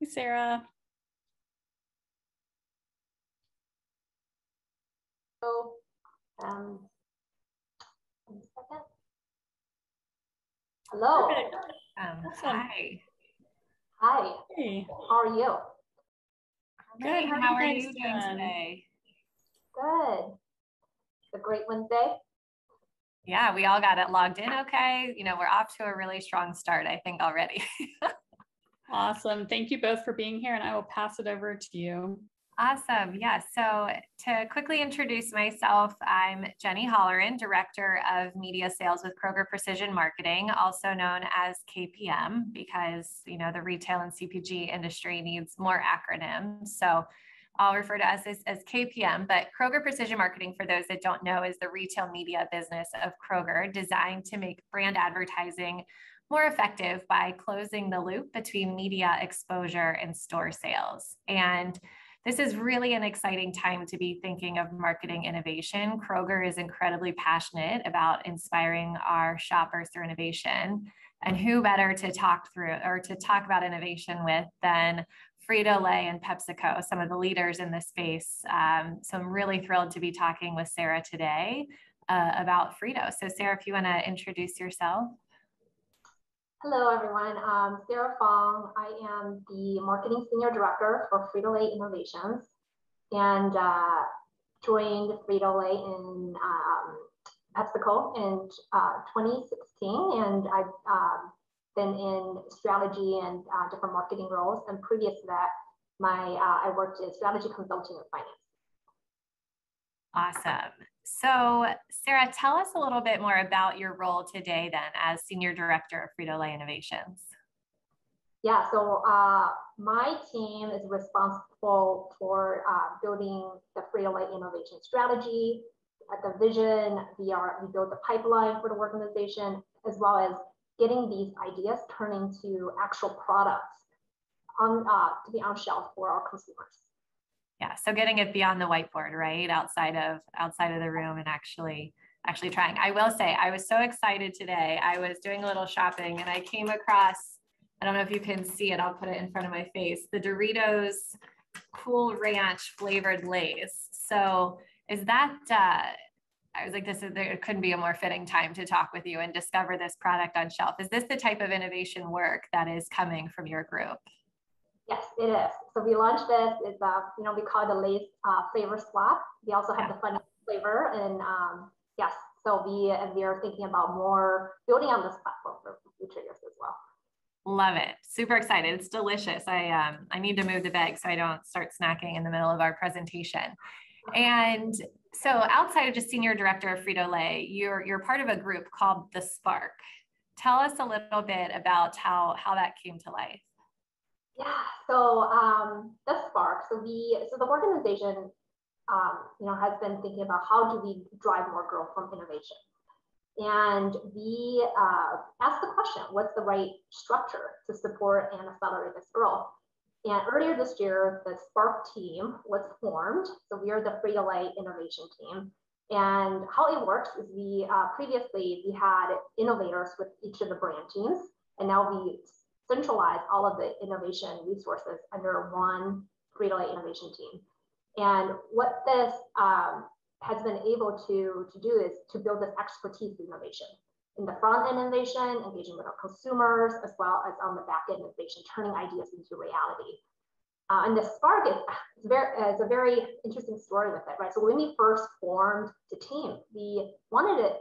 Hey, Sara. So, one second. Hello. Awesome. Hi. Hi. Hey. How are you? Good. How are guys you doing today? Good. It's a great Wednesday. Yeah, we all got it logged in okay. We're off to a really strong start, I think, already. Awesome. Thank you both for being here, and I will pass it over to you. Awesome. Yeah. So to quickly introduce myself, I'm Jenny Holleran, Director of Media Sales with Kroger Precision Marketing, also known as KPM, because, the retail and CPG industry needs more acronyms. So I'll refer to us as KPM, but Kroger Precision Marketing, for those that don't know, is the retail media business of Kroger, designed to make brand advertising more effective by closing the loop between media exposure and store sales. And this is really an exciting time to be thinking of marketing innovation. Kroger is incredibly passionate about inspiring our shoppers through innovation. And who better to talk about innovation with than Frito-Lay and PepsiCo, some of the leaders in this space. So I'm really thrilled to be talking with Sara today about Frito. So Sara, if you want to introduce yourself. Hello, everyone. Sara Fang. I am the Marketing Senior Director for Frito-Lay Innovations, and joined Frito-Lay in PepsiCo in 2016, and I've been in strategy and different marketing roles. And previous to that, I worked in strategy consulting and finance. Awesome. So Sara, tell us a little bit more about your role today then as Senior Director of Frito-Lay Innovations. Yeah, so my team is responsible for building the Frito-Lay innovation strategy, the vision. We build the pipeline for the organization, as well as getting these ideas turned into actual products to be on shelf for our consumers. Yeah, so getting it beyond the whiteboard, right? Outside of the room and actually trying. I will say, I was so excited today. I was doing a little shopping and I came across, I don't know if you can see it, I'll put it in front of my face, the Doritos Cool Ranch flavored Lays. So is that, I was like, there couldn't be a more fitting time to talk with you and discover this product on shelf. Is this the type of innovation work that is coming from your group? Yes, it is. So we launched this. It's we call it the Lay's flavor swap. We also have the funny flavor, and yes. So we are thinking about more building on this platform for future years as well. Love it. Super excited. It's delicious. I need to move the bag so I don't start snacking in the middle of our presentation. And so outside of just Senior Director of Frito-Lay, you're part of a group called The Spark. Tell us a little bit about how that came to life. Yeah, so the Spark. So the organization, has been thinking about how do we drive more growth from innovation, and we asked the question: what's the right structure to support and accelerate this growth? And earlier this year, the Spark team was formed. So we are the Frito-Lay innovation team. And how it works is previously we had innovators with each of the brand teams, and now we centralize all of the innovation resources under one Frito-Lay innovation team. And what this has been able to do is to build this expertise innovation in the front end innovation, engaging with our consumers, as well as on the back end innovation, turning ideas into reality. And the Spark is a very interesting story with it, right? So when we first formed the team, we wanted to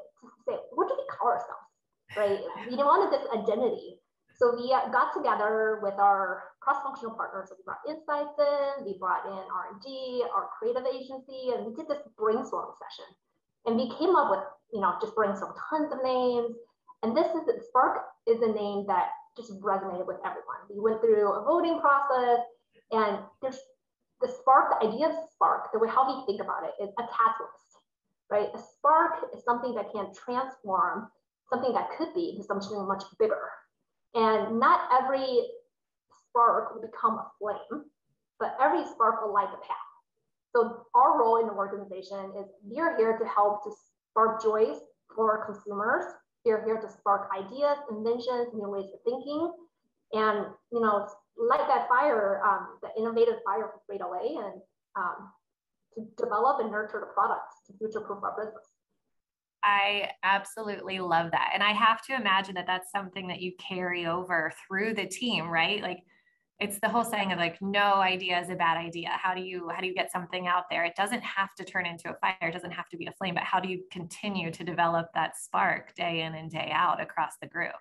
say, what do we call ourselves, right? We wanted this identity. So we got together with our cross-functional partners. So we brought insights in, we brought in R&D, our creative agency, and we did this brainstorming session. And we came up with, just brainstormed tons of names. And Spark is a name that just resonated with everyone. We went through a voting process, and there's the Spark, the idea of Spark, the way how we think about it is a catalyst, right? A spark is something that can transform something that could be into something much bigger. And not every spark will become a flame, but every spark will light the path. So our role in the organization is we are here to help to spark joys for consumers. We are here to spark ideas, inventions, new ways of thinking. And, light that fire, the innovative fire for Frito-Lay, and to develop and nurture the products to future-proof our business. I absolutely love that. And I have to imagine that that's something that you carry over through the team, right? Like it's the whole saying of like, no idea is a bad idea. How do you get something out there? It doesn't have to turn into a fire. It doesn't have to be a flame, but how do you continue to develop that spark day in and day out across the group?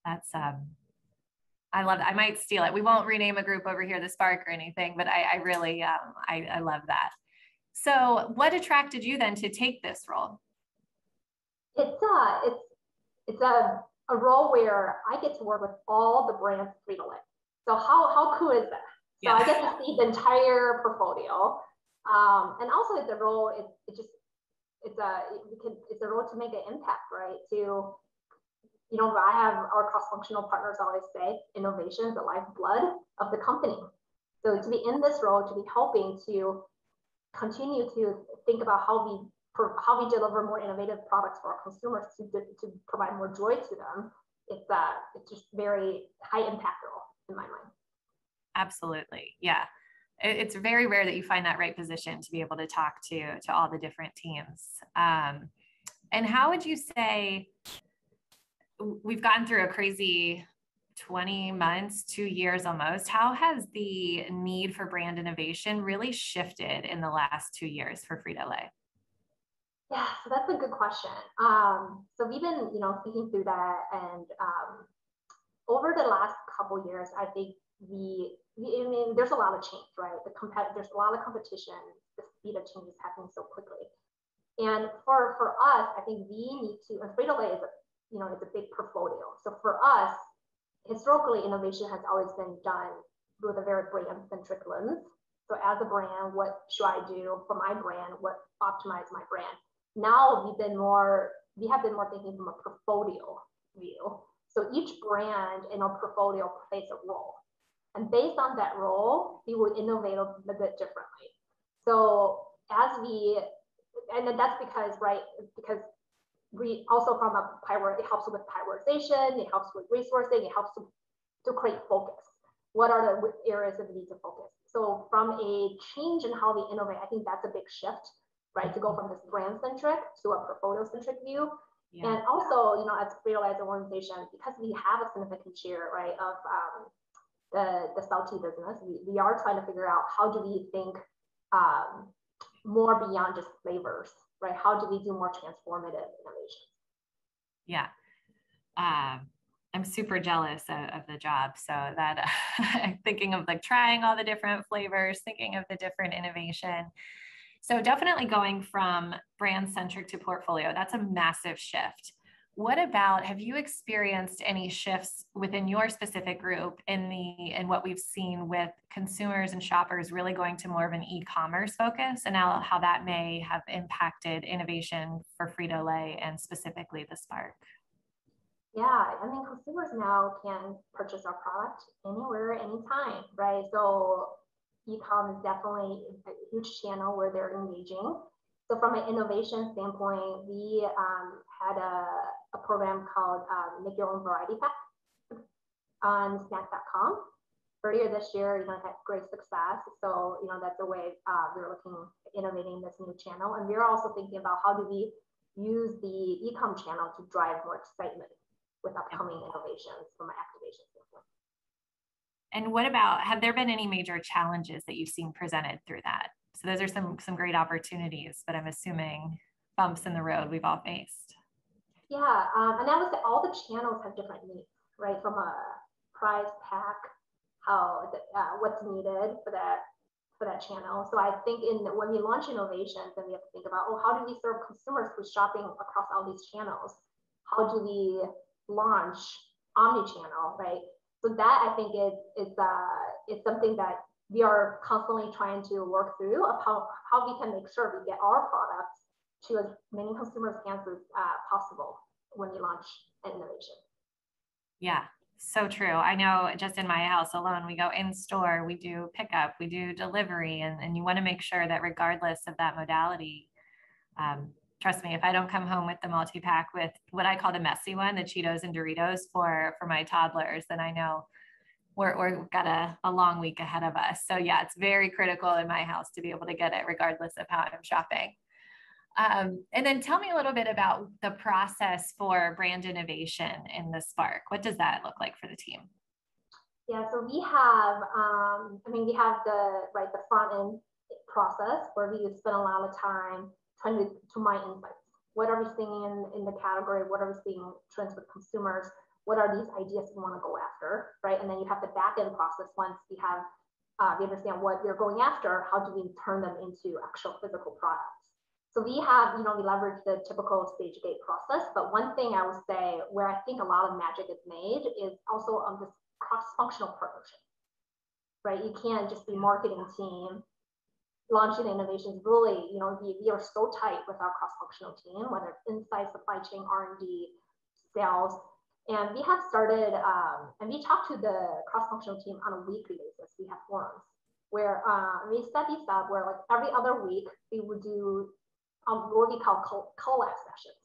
That's, I love that. I might steal it. We won't rename a group over here, the Spark or anything, but I really, I love that. So what attracted you then to take this role? It's a role where I get to work with all the brands Frito-Lay. So how cool is that? So I get to see the entire portfolio, and also it's a role. It's a role to make an impact, right? To I have our cross-functional partners always say innovation is the lifeblood of the company. So to be in this role, to be helping to continue to think about how we deliver more innovative products for our consumers to provide more joy to them, it's just very high impact role in my mind. Absolutely. Yeah. It's very rare that you find that right position to be able to talk to all the different teams. And how would you say, we've gone through a crazy 20 months, 2 years almost. How has the need for brand innovation really shifted in the last 2 years for Frito-Lay? Yeah, so that's a good question. So we've been, thinking through that, and over the last couple of years, I think there's a lot of change, right? There's a lot of competition. The speed of change is happening so quickly, and for us, I think we need to. And Frito-Lay is it's a big portfolio. So for us, historically, innovation has always been done with a very brand-centric lens. So as a brand, what should I do for my brand? What optimize my brand? Now we have been more thinking from a portfolio view. So each brand in our portfolio plays a role. And based on that role, we will innovate a bit differently. So and then that's because we also it helps with prioritization, it helps with resourcing, it helps to create focus. What are the areas that we need to focus? So from a change in how we innovate, I think that's a big shift, right? To go from this brand-centric to a portfolio-centric view. Yeah. And also, as Frito-Lay as an organization, because we have a significant share, right, of the salty business, we are trying to figure out how do we think more beyond just flavors, right? How do we do more transformative innovations? Yeah. I'm super jealous of the job. So that I'm thinking of like trying all the different flavors, thinking of the different innovation. So definitely going from brand centric to portfolio, that's a massive shift. What about, have you experienced any shifts within your specific group in what we've seen with consumers and shoppers really going to more of an e-commerce focus, and how that may have impacted innovation for Frito-Lay and specifically the Spark? Yeah, consumers now can purchase our product anywhere, anytime, right? So e-com is definitely a huge channel where they're engaging. So from an innovation standpoint, we had a program called Make Your Own Variety Pack on snack.com. Earlier this year, it had great success. So, that's a way we're looking at innovating this new channel. And we're also thinking about how do we use the e-com channel to drive more excitement with upcoming innovations from an activation standpoint. And what about, have there been any major challenges that you've seen presented through that? So those are some great opportunities, but I'm assuming bumps in the road we've all faced. Yeah, and I would say all the channels have different needs, right? From a price, pack, what's needed for that channel. So I think when we launch innovations, then we have to think about, how do we serve consumers who's shopping across all these channels? How do we launch omni-channel, right? So that I think is something that we are constantly trying to work through of how we can make sure we get our products to as many consumers' hands as possible when we launch an innovation. Yeah, so true. I know just in my house alone, we go in store, we do pickup, we do delivery, and you want to make sure that regardless of that modality, trust me, if I don't come home with the multi-pack with what I call the messy one, the Cheetos and Doritos for my toddlers, then I know we've got a long week ahead of us. So yeah, it's very critical in my house to be able to get it regardless of how I'm shopping. And then tell me a little bit about the process for brand innovation in the Spark. What does that look like for the team? Yeah, so we have, we have the front end process where we spend a lot of time trying to mine insights. What are we seeing in the category? What are we seeing trends with consumers? What are these ideas we want to go after, right? And then you have the back end process. Once we have, we understand what we're going after, how do we turn them into actual physical products? So we have, we leverage the typical stage gate process, but one thing I would say where I think a lot of magic is made is also on this cross-functional partnership, right? You can't just be marketing team launching innovations. Really, we are so tight with our cross-functional team, whether it's insights, supply chain, R&D, sales. And we have started, and we talk to the cross-functional team on a weekly basis. We have forums where we set these up where like every other week we would do what we call collab sessions,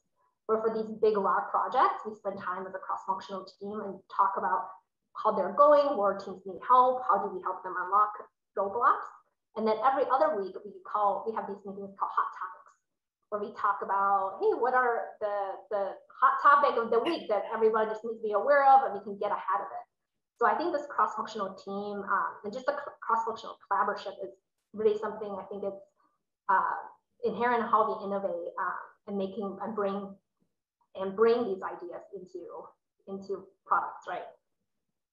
where for these big rock projects, we spend time as a cross-functional team and talk about how they're going, where teams need help, how do we help them unlock roadblocks. And then every other week we have these meetings called hot topics, where we talk about, hey, what are the hot topic of the week that everybody just needs to be aware of and we can get ahead of it. So I think this cross-functional team and just the cross-functional collaboration is really something I think it's inherent in how we innovate and bring these ideas into products, right?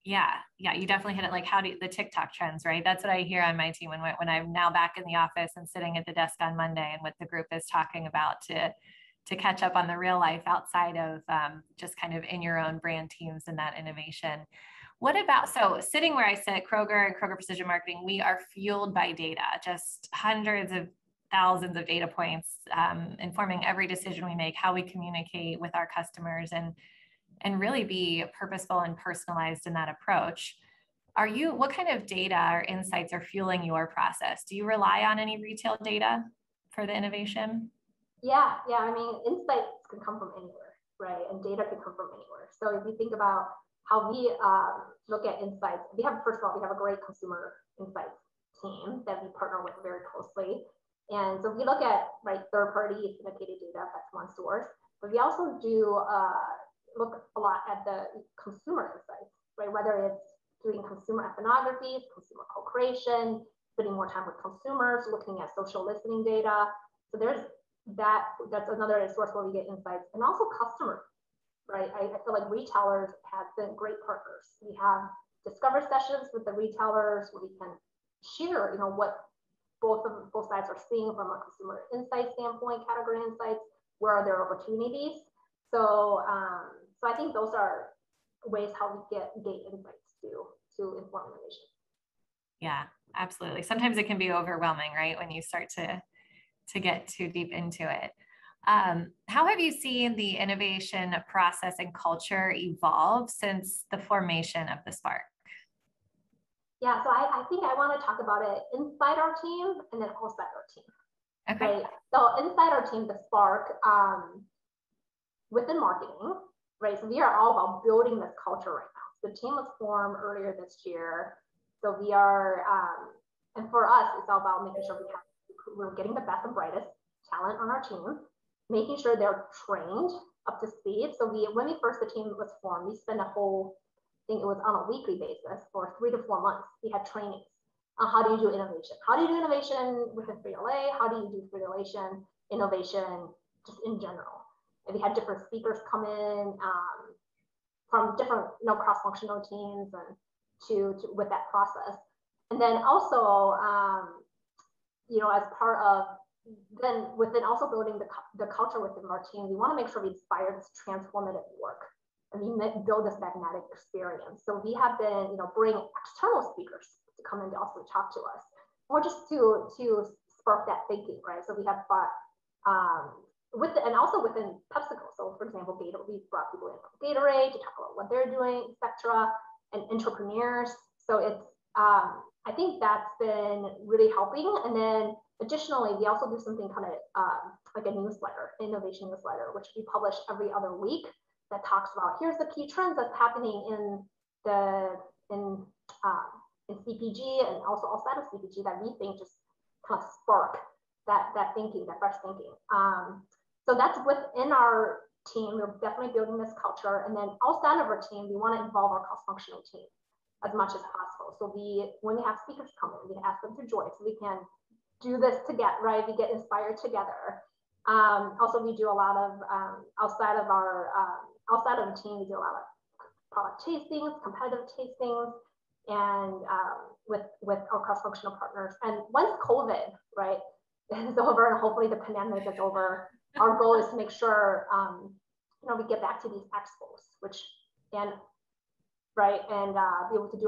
Yeah, you definitely hit it. Like the TikTok trends, right? That's what I hear on my team when I'm now back in the office and sitting at the desk on Monday, and what the group is talking about to catch up on the real life outside of just kind of in your own brand teams and that innovation. What about, so sitting where I sit, Kroger and Kroger Precision Marketing, we are fueled by data, just hundreds of thousands of data points informing every decision we make, how we communicate with our customers, and really be purposeful and personalized in that approach. What kind of data or insights are fueling your process? Do you rely on any retail data for the innovation? Yeah. Insights can come from anywhere, right? And data can come from anywhere. So if you think about how we look at insights, first of all, we have a great consumer insights team that we partner with very closely. And so we look at third-party syndicated data, that's one source, but we also do look a lot at the consumer insights, right? Whether it's doing consumer ethnographies, consumer co-creation, spending more time with consumers, looking at social listening data. So that's another source where we get insights, and also customers, right? I feel like retailers have been great partners. We have discover sessions with the retailers where we can share, what both sides are seeing from a consumer insight standpoint, category insights, where are there opportunities. So I think those are ways how we get insights to inform innovation. Yeah, absolutely. Sometimes it can be overwhelming, right? When you start to get too deep into it. How have you seen the innovation process and culture evolve since the formation of the Spark? Yeah, so I think I want to talk about it inside our team and then outside our team. Okay. Right? So inside our team, the Spark, within marketing, right? So we are all about building this culture right now. So the team was formed earlier this year. So we are, and for us, it's all about making sure we're getting the best and brightest talent on our team, making sure they're trained up to speed. So when the team was formed, we spent a whole, I think it was on a weekly basis for 3 to 4 months. We had trainings on how do you do innovation? How do you do innovation within Frito-Lay? How do you do Frito-Lay innovation just in general? And we had different speakers come in from different cross-functional teams and to with that process. And then also, as part of within also building the culture within our team, we want to make sure we inspire this transformative work and we build this magnetic experience. So we have been, bring external speakers to come in to also talk to us, or just to spark that thinking, right? So we have brought and also within PepsiCo. So for example, we brought people in from Gatorade to talk about what they're doing, etc., and entrepreneurs. So it's I think that's been really helping. And then additionally, we also do something kind of like a newsletter, innovation newsletter, which we publish every other week that talks about here's the key trends that's happening in the in CPG and also outside of CPG that we think just kind of spark that thinking, that fresh thinking. So that's within our team. We're definitely building this culture. And then outside of our team, we want to involve our cross-functional team as much as possible. So when we have speakers come in, we ask them to join so we can do this together, right? We get inspired together. Also, we do a lot of outside of the team, we do a lot of product tastings, competitive tastings, and with our cross-functional partners. And once COVID, right, is over, and hopefully the pandemic is over, our goal is to make sure we get back to these expos, be able to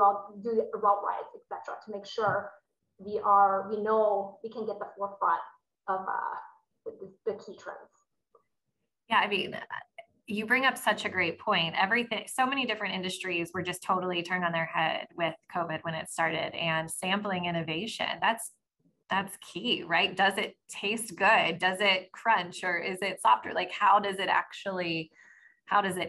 do the route rides, etc., to make sure we know we can get the forefront of the key trends. Yeah, I mean, you bring up such a great point. So many different industries were just totally turned on their head with COVID when it started, and sampling innovation, that's key, right? Does it taste good? Does it crunch, or is it softer? Like, how does it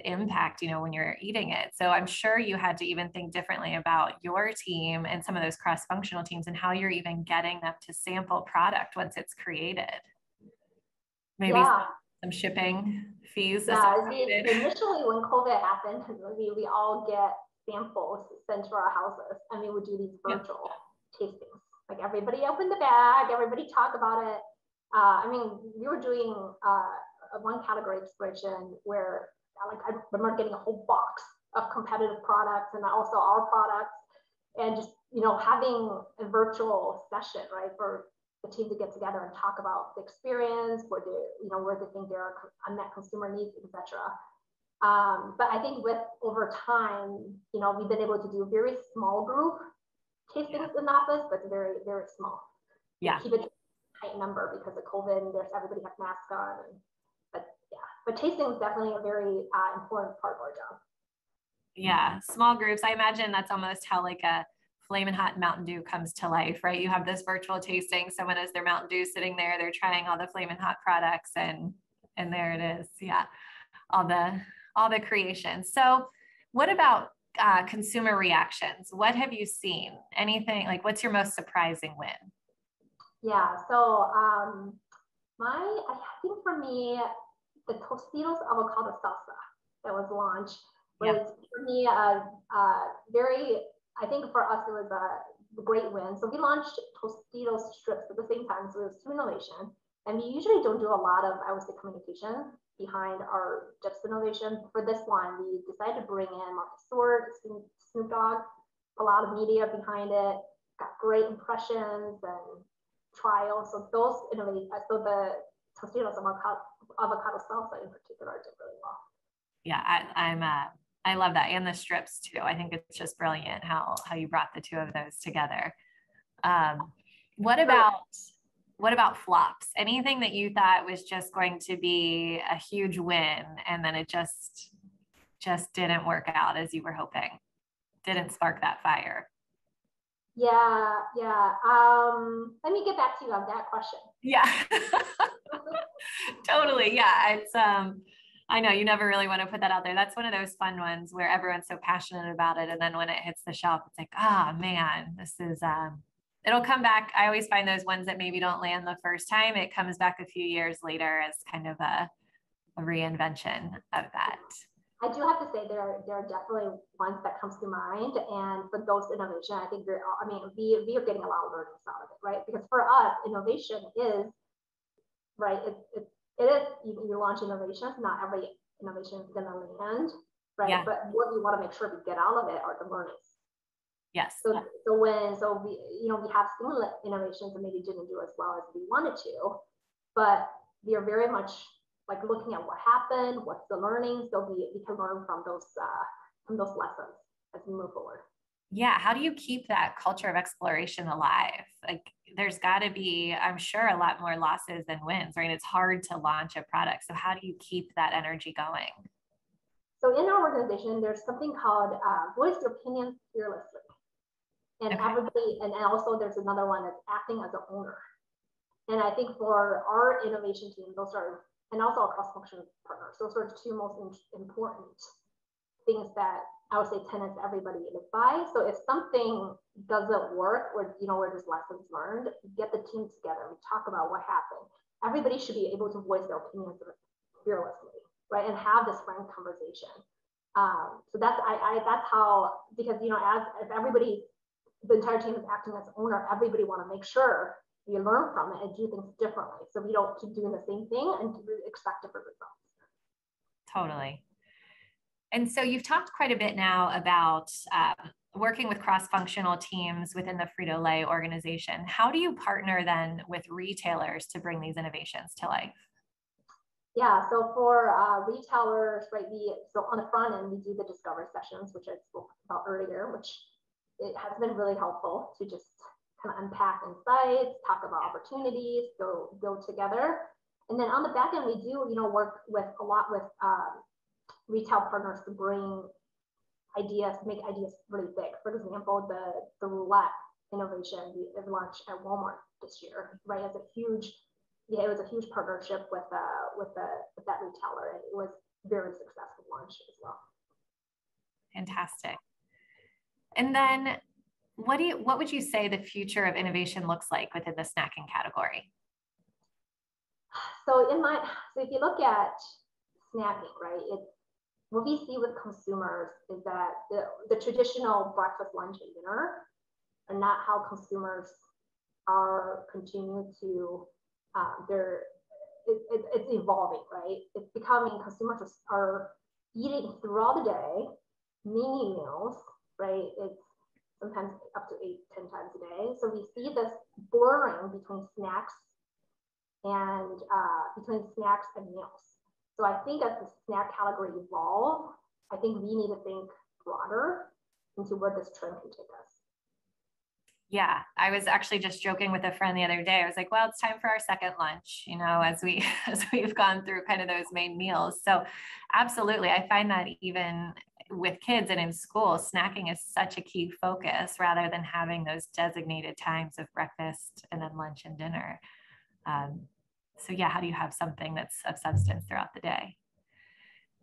impact, when you're eating it? So I'm sure you had to even think differently about your team and some of those cross-functional teams and how you're even getting them to sample product once it's created. Maybe some shipping fees. Yeah, initially when COVID happened, we all get samples sent to our houses, and we would do these virtual tastings. Like, everybody opened the bag, everybody talk about it. We were doing one category exploration where, I remember getting a whole box of competitive products and also our products, and just having a virtual session, right, for the team to get together and talk about the experience, where they think there are unmet consumer needs, etc. But I think over time, we've been able to do a very small group tastings in the office, but very, very small. Yeah. Keep it a tight number because of COVID, and everybody has masks on. But tasting is definitely a very important part of our job. Yeah, small groups. I imagine that's almost how like a Flamin' Hot Mountain Dew comes to life, right? You have this virtual tasting. Someone has their Mountain Dew sitting there. They're trying all the Flamin' Hot products, and there it is. Yeah, all the creations. So, what about consumer reactions? What have you seen? Anything like, what's your most surprising win? Yeah. So, I think for me, the Tostitos avocado salsa that was launched was for me I think for us it was a great win. So we launched Tostitos strips at the same time, so it was two innovation, and we usually don't do a lot of, I would say, communication behind our dips innovation. For this one, we decided to bring in Marcus Stewart, Snoop Dogg, a lot of media behind it, got great impressions and trials. So those so the Tostitos avocado salsa in particular did really well. Yeah, I love that, and the strips too. I think it's just brilliant how you brought the two of those together. What about flops? Anything that you thought was just going to be a huge win, and then it just didn't work out as you were hoping? Didn't spark that fire? Yeah. Let me get back to you on that question. Yeah. Totally. Yeah. It's I know you never really want to put that out there. That's one of those fun ones where everyone's so passionate about it, and then when it hits the shelf, it's like, man, this is it'll come back. I always find those ones that maybe don't land the first time, it comes back a few years later as kind of a reinvention of that. I do have to say there are definitely ones that comes to mind, and for those innovation, I think we are getting a lot of learnings out of it, right? Because for us, innovation is right. It is, you launch innovations, not every innovation is going to land, right? Yeah. But what we want to make sure we get out of it are the learnings. Yes. So we have seen innovations that maybe didn't do as well as we wanted to, but we are very much like looking at what happened, what's the learnings, so we can learn from those lessons as we move forward. Yeah. How do you keep that culture of exploration alive? Like, there's got to be, I'm sure, a lot more losses than wins, right? It's hard to launch a product. So how do you keep that energy going? So in our organization, there's something called voice your opinion fearlessly. And everybody, and also there's another one that's acting as an owner. And I think for our innovation team, those are, and also our cross-functional partners, those are the two most important things that I would say tenets everybody lives by. So if something doesn't work, or where there's lessons learned, get the team together. We talk about what happened. Everybody should be able to voice their opinions fearlessly, right? And have this frank conversation. So that's that's how, because as if everybody, the entire team is acting as owner, everybody want to make sure you learn from it and do things differently, so we don't keep doing the same thing and expect different results. Totally. And so you've talked quite a bit now about working with cross-functional teams within the Frito-Lay organization. How do you partner then with retailers to bring these innovations to life? Yeah, so for retailers, right, so on the front end, we do the discovery sessions, which I spoke about earlier, which it has been really helpful to just kind of unpack insights, talk about opportunities, go together. And then on the back end, we do, work with a lot with retail partners to bring ideas, make ideas really big. For example, the roulette innovation we launched at Walmart this year, right? It was a huge partnership with that retailer, and it was very successful launch as well. Fantastic. And then what would you say the future of innovation looks like within the snacking category? So if you look at snacking, right, what we see with consumers is that the traditional breakfast, lunch, and dinner are not how consumers are continuing to, it's evolving, right? It's becoming, consumers are eating throughout the day, mini meals, right? It's sometimes up to 8-10 times a day. So we see this blurring between snacks and meals. So I think as the snack category evolves, I think we need to think broader into where this trend can take us. Yeah, I was actually just joking with a friend the other day. I was like, well, it's time for our second lunch, as we've gone through kind of those main meals. So absolutely. I find that even with kids and in school, snacking is such a key focus rather than having those designated times of breakfast and then lunch and dinner. So yeah, how do you have something that's of substance throughout the day?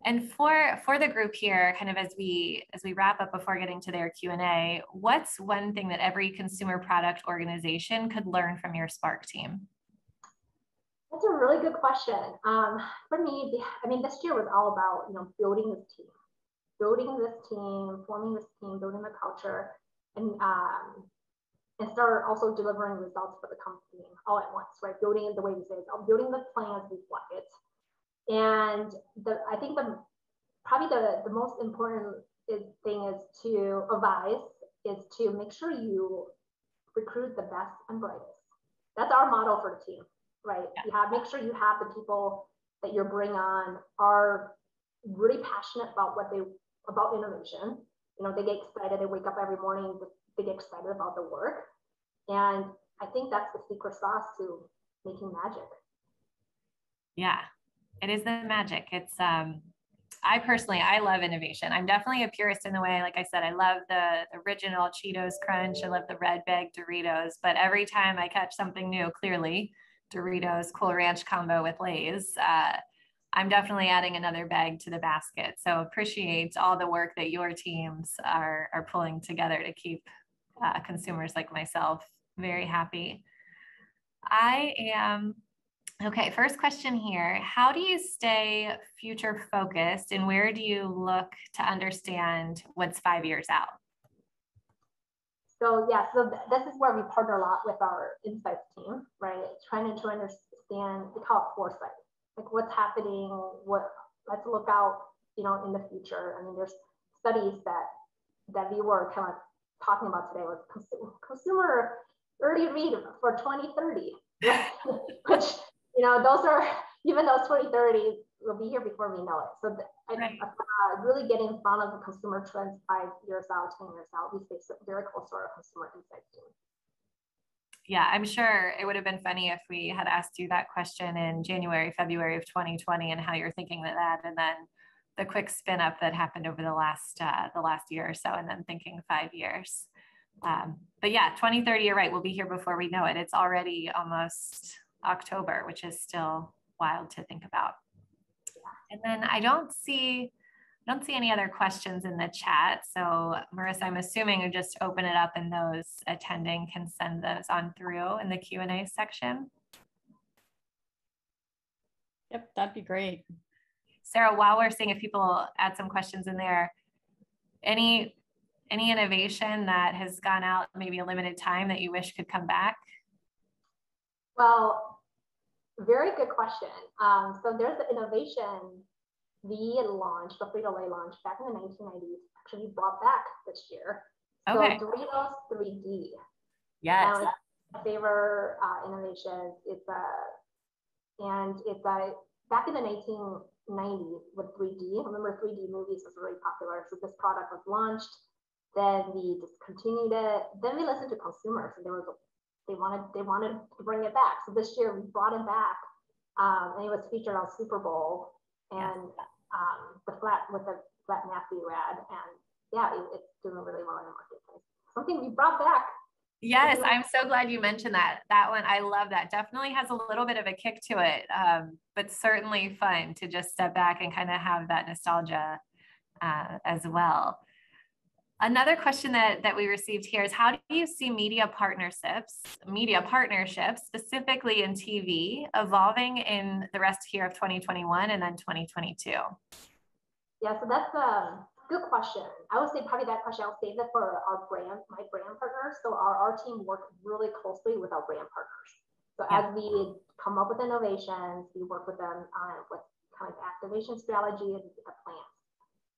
And for the group here, kind of as we wrap up before getting to their Q&A, what's one thing that every consumer product organization could learn from your Spark team? That's a really good question. For me, this year was all about building this team, forming this team, building the culture, and start also delivering results for the company all at once, right? Building it the way we say it's building the plans, these buckets. And I think probably the most important thing is to make sure you recruit the best and brightest. That's our model for the team, right? Yeah. Make sure you have the people that you're bringing on are really passionate about innovation. They get excited. They wake up every morning. They get excited about the work. And I think that's the secret sauce to making magic. Yeah, it is the magic. It's, I love innovation. I'm definitely a purist in the way, like I said, I love the original Cheetos Crunch. I love the red bag Doritos, but every time I catch something new, clearly Doritos Cool Ranch combo with Lay's, I'm definitely adding another bag to the basket. So appreciate all the work that your teams are pulling together to keep consumers like myself very happy. Okay, first question here. How do you stay future focused and where do you look to understand what's 5 years out? So this is where we partner a lot with our insights team, right? Trying to understand, we call it foresight. Like what's happening, let's look out, in the future. I mean, there's studies that we were kind of talking about today with consumer early read for 2030, which, even those 2030 will be here before we know it. So really getting in front of the consumer trends 5 years out, 10 years out, we stay very close to our consumer insights team. Yeah, I'm sure it would have been funny if we had asked you that question in January, February of 2020 and how you're thinking that, and then the quick spin up that happened over the last year or so, and then thinking 5 years. But yeah, 2030, you're right. We'll be here before we know it. It's already almost October, which is still wild to think about. And then I don't see I don't see any other questions in the chat. So Marissa, I'm assuming you just open it up and those attending can send those on through in the Q&A section. Yep, that'd be great. Sara, while we're seeing if people add some questions in there, any innovation that has gone out maybe a limited time that you wish could come back? Well, very good question. So there's the innovation we launched, the Frito-Lay launch back in the 1990s, actually brought back this year. Okay. So Doritos 3D. Yes. It's my favorite innovation. It's back in the 1990s with 3D. Remember 3D movies was really popular. So this product was launched. Then we discontinued it. Then we listened to consumers, and they wanted to bring it back. So this year we brought it back, and it was featured on Super Bowl and the flat nasty red, and yeah, it's doing really well in the marketplace. Something we brought back. Yes, I'm so glad you mentioned that. That one, I love that. Definitely has a little bit of a kick to it, but certainly fun to just step back and kind of have that nostalgia as well. Another question that we received here is, how do you see media partnerships, specifically in TV, evolving in the rest here of 2021 and then 2022? Yeah, so that's a good question. I would say probably that question, I'll save that for my brand partners. So our team works really closely with our brand partners. So as we come up with innovations, we work with them on what kind of activation strategy and the plans.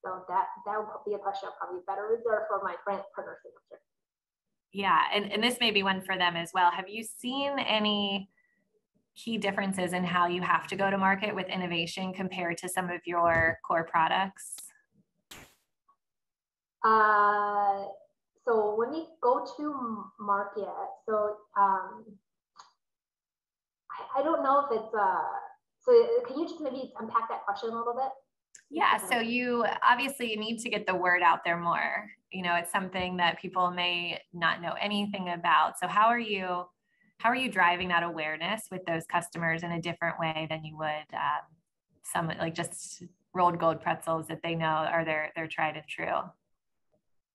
So that would be a question I'll probably better reserve for my brand partners. Yeah, and this may be one for them as well. Have you seen any key differences in how you have to go to market with innovation compared to some of your core products? So when we go to market, so I don't know if it's so can you just maybe unpack that question a little bit? Yeah, so you obviously need to get the word out there more. You know, it's something that people may not know anything about. So how are you driving that awareness with those customers in a different way than you would some like just rolled gold pretzels that they know are their tried and true?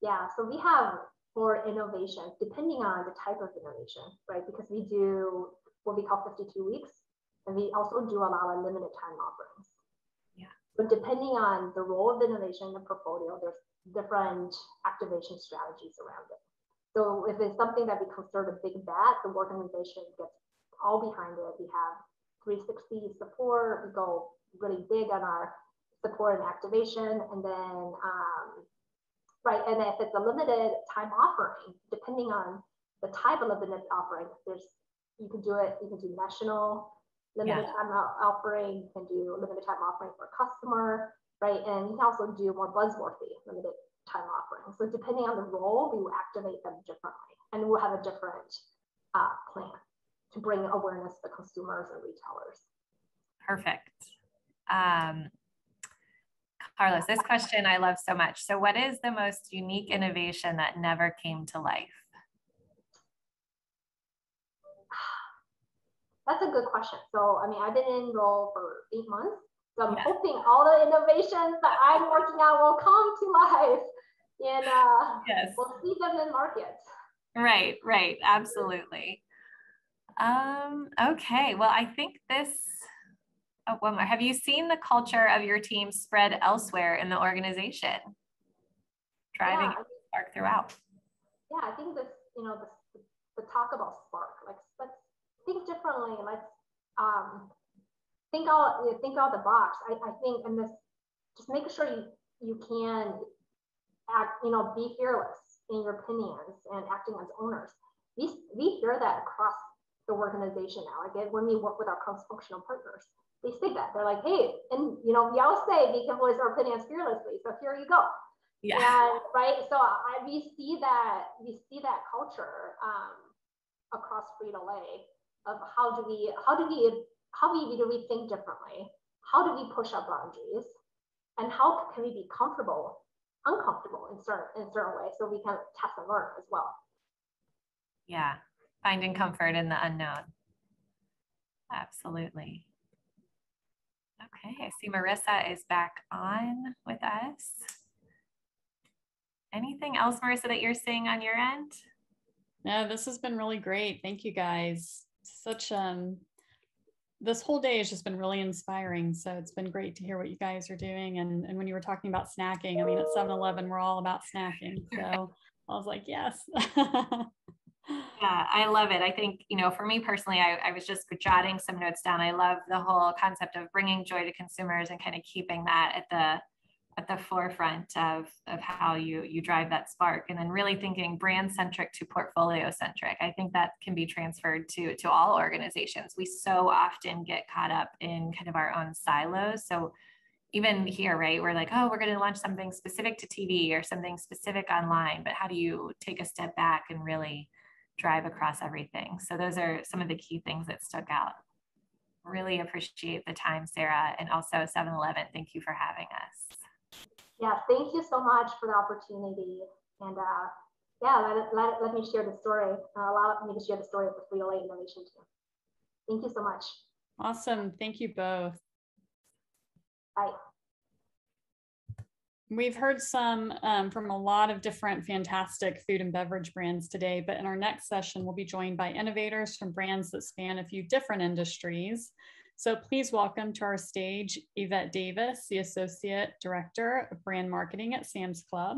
Yeah, so we have for innovation, depending on the type of innovation, right? Because we do what we call 52 weeks, and we also do a lot of limited time offerings. Yeah. But depending on the role of the innovation in the portfolio, there's different activation strategies around it. So if it's something that we consider a big bet, the organization gets all behind it. We have 360 support. We go really big on our support and activation, and then right, and if it's a limited time offering, depending on the type of limited offering, you can do national limited time offering, you can do limited time offering for a customer, right? And you can also do more buzzworthy limited time offering. So depending on the role, we will activate them differently, and we'll have a different plan to bring awareness to consumers and retailers. Perfect. Carlos, this question I love so much. So what is the most unique innovation that never came to life? That's a good question. So, I mean, I've been in role for 8 months. So I'm hoping all the innovations that I'm working on will come to life, and we'll see them in markets. Right, absolutely. Okay, well, I think this, one more. Have you seen the culture of your team spread elsewhere in the organization? Driving spark throughout. Yeah, I think this, the talk about spark, like let's think differently. Let's think out the box. I think, and this, just making sure you can act, be fearless in your opinions and acting as owners. We hear that across the organization now. Like when we work with our cross-functional partners, they say that. They're like, hey, and we always say we can voice our opinions fearlessly. So here you go. Yeah. And right. So we see that culture across Frito-Lay of how do we think differently? How do we push our boundaries? And how can we be uncomfortable in certain ways, so we can test and learn as well. Yeah, finding comfort in the unknown. Absolutely. Okay, I see Marissa is back on with us. Anything else, Marissa, that you're seeing on your end? No, this has been really great. Thank you guys. Such this whole day has just been really inspiring. So it's been great to hear what you guys are doing. And when you were talking about snacking, I mean, at 7-Eleven, we're all about snacking. So I was like, yes. Yeah, I love it. I think, for me personally, I was just jotting some notes down. I love the whole concept of bringing joy to consumers and kind of keeping that at the forefront of how you drive that spark, and then really thinking brand centric to portfolio centric. I think that can be transferred to all organizations. We so often get caught up in kind of our own silos. So even here, right, we're like, oh, we're going to launch something specific to TV or something specific online, but how do you take a step back and really drive across everything? So those are some of the key things that stuck out. Really appreciate the time, Sara, and also 7-Eleven. Thank you for having us. Yeah, thank you so much for the opportunity. And yeah, let me share the story. Allow me to share the story of the Frito-Lay innovation team. Thank you so much. Awesome. Thank you both. Bye. We've heard some from a lot of different fantastic food and beverage brands today, but in our next session, we'll be joined by innovators from brands that span a few different industries. So please welcome to our stage, Yvette Davis, the Associate Director of Brand Marketing at Sam's Club,